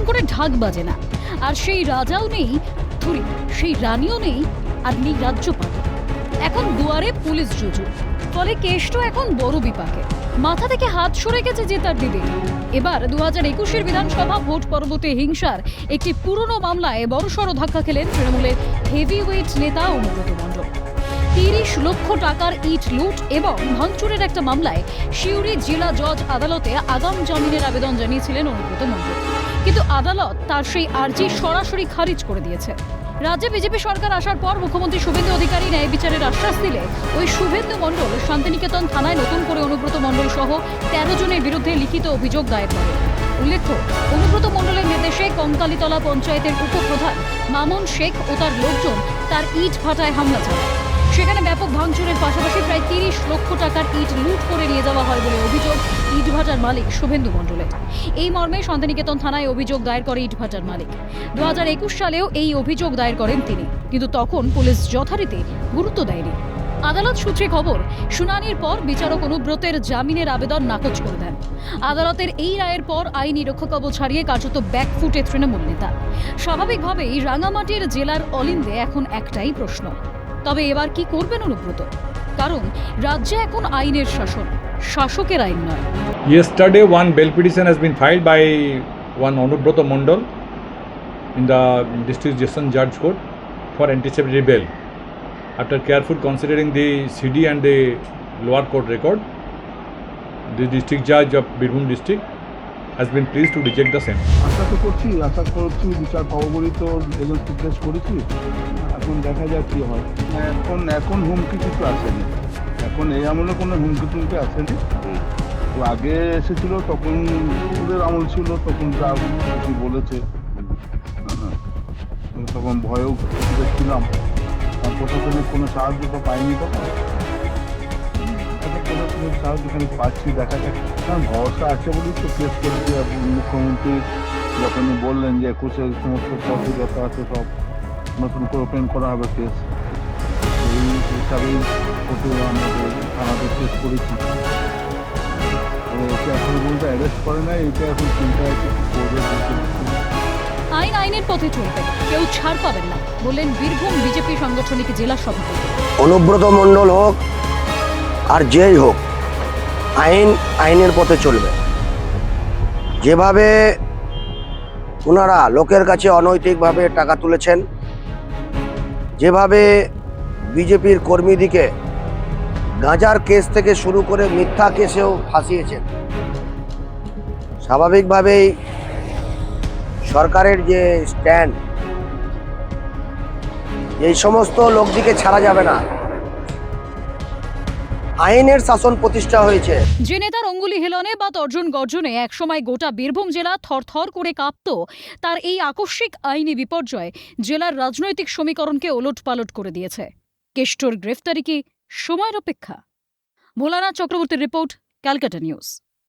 করে ঢাক বাজে না। আর সেই রাজাও নেই, সেই রানীও নেই, আর নেই রাজ্যপাল। এখন দুয়ারে পুলিশ জুজু, ফলে কেষ্ট এখন বড় বিপাকে। মাথা থেকে হাত সরে গেছে জেতার দিদি। এবার 2021-এর বিধানসভা ভোট পরবর্তী হিংসার একটি পুরনো মামলায় বড়সড় ধাক্কা খেলেন তৃণমূলের হেভিওয়েট নেতা অনুব্রত মণ্ডল। 30 লক্ষ টাকার ইট লুট এবং ভাঙচুরের একটা মামলায় সিউড়ি জেলা জজ আদালতে আগাম জামিনের আবেদন জানিয়েছিলেন অনুব্রত মণ্ডল, কিন্তু আদালত তার সেই আর্জি সরাসরি খারিজ করে দিয়েছে। রাজ্যে বিজেপি সরকার আসার পর মুখ্যমন্ত্রী শুভেন্দু অধিকারী ন্যায় বিচারের আশ্বাস দিলে ওই শুভেন্দু মণ্ডল শান্তিনিকেতন থানায় নতুন করে অনুব্রত মণ্ডল সহ 13 জনের বিরুদ্ধে লিখিত অভিযোগ দায়ের করে। উল্লেখ্য, অনুব্রত মণ্ডলের নির্দেশে কঙ্কালীতলা পঞ্চায়েতের উপপ্রধান মামুন শেখ ও তার লোকজন তার ইট ভাটায় হামলা চালায়। সেখানে ব্যাপক ভাঙচুরের পাশাপাশি প্রায় 30 লক্ষ টাকার ইট লুট করে নিয়ে যাওয়া হয় বলে অভিযোগ ইটভাটার মালিক শুভেন্দু মণ্ডলের। এই মর্মে শান্তিনিকেতন থানায় অভিযোগ দায়ের করে ইটভাটার মালিক। 2021 সালেও এই অভিযোগ দায়ের করেন তিনি, কিন্তু তখন পুলিশ যথারীতি গুরুত্ব দেয়নি। আদালত সূত্রে খবর, শুনানির পর বিচারক অনুব্রতের জামিনের আবেদন নাকচ করে দেন। আদালতের এই রায়ের পর আইনি রক্ষাকবচ হারিয়ে কার্যত ব্যাকফুটে তৃণমূল নেতা। স্বাভাবিকভাবেই রাঙামাটির জেলার অলিন্দে এখন একটাই প্রশ্ন, তবে এবার কি করবেন অনুব্রত? কারণ রাজ্যে এখন আইনের শাসন, শাসকের আইন নয়। Yesterday, one bail petition has been filed by one Anubrata Mondal in the District Session Judge Court for anticipatory bail. After careful considering the CD and the lower court record, the District Judge of Birbhum District has been pleased to reject the same. আশা করছি বিচার পাবো বলেই তো এগুলো জিজ্ঞেস করেছি। এখন দেখা যাক কি হয়। এখন হুমকি কিছু আসেনি, এখন এই আমলে কোনো হুমকি টুমকি আসেনি। তো আগে এসেছিল তখন ওদের আমল ছিল, তখন যা কিছু বলেছে তখন ভয়েও দেখছিলাম, প্রশাসনের কোনো সাহায্য তো পাইনি তখন। এখন প্রশাসনের সাহায্য এখানে পাচ্ছি, দেখা যাক। কারণ ভরসা আছে বলেই তো কেস করেছি। মুখ্যমন্ত্রী যখনই বললেন যে 21-এর সমস্ত পথে যত আছে সব নতুন করে ওপেন করা হবে কেস, এই হিসাবেই কোর্টে আমাদের থানাতে কেস করেছি। ওকে এখন বলতে অ্যারেস্ট করে না, এটা এখন চিন্তা আছে কি করবে। আইন আইনের পথে চলবে, কেউ ছাড় পাবেন না, বললেন বীরভূম বিজেপি সাংগঠনিক জেলা সভাপতি। অনুব্রত মণ্ডল হোক আর যেই হোক, আইন আইনের পথে চলবে। যেভাবে ওনারা লোকের কাছে অনৈতিকভাবে টাকা তুলেছেন, যেভাবে বিজেপির কর্মীদিকে গাঁজার কেস থেকে শুরু করে মিথ্যা কেসেও ফাঁসিয়েছেন, স্বাভাবিকভাবেই সরকারের যে স্ট্যান্ড, এই সমস্ত লোকদিকে ছাড়া যাবে না। আইনের শাসন প্রতিষ্ঠা হয়েছে। যে নেতার অঙ্গুলি হেলনে বা তর্জন গর্জনে একসময় গোটা বীরভূম জেলা থরথর করে কাঁপত, তার এই আকস্মিক আইনি বিপর্যয় জেলার রাজনৈতিক সমীকরণকে ওলটপালট করে দিয়েছে। কেষ্টর গ্রেফতারি কি সময়ের অপেক্ষা? ভোলানাথ চক্রবর্তীর রিপোর্ট, ক্যালকাটা নিউজ।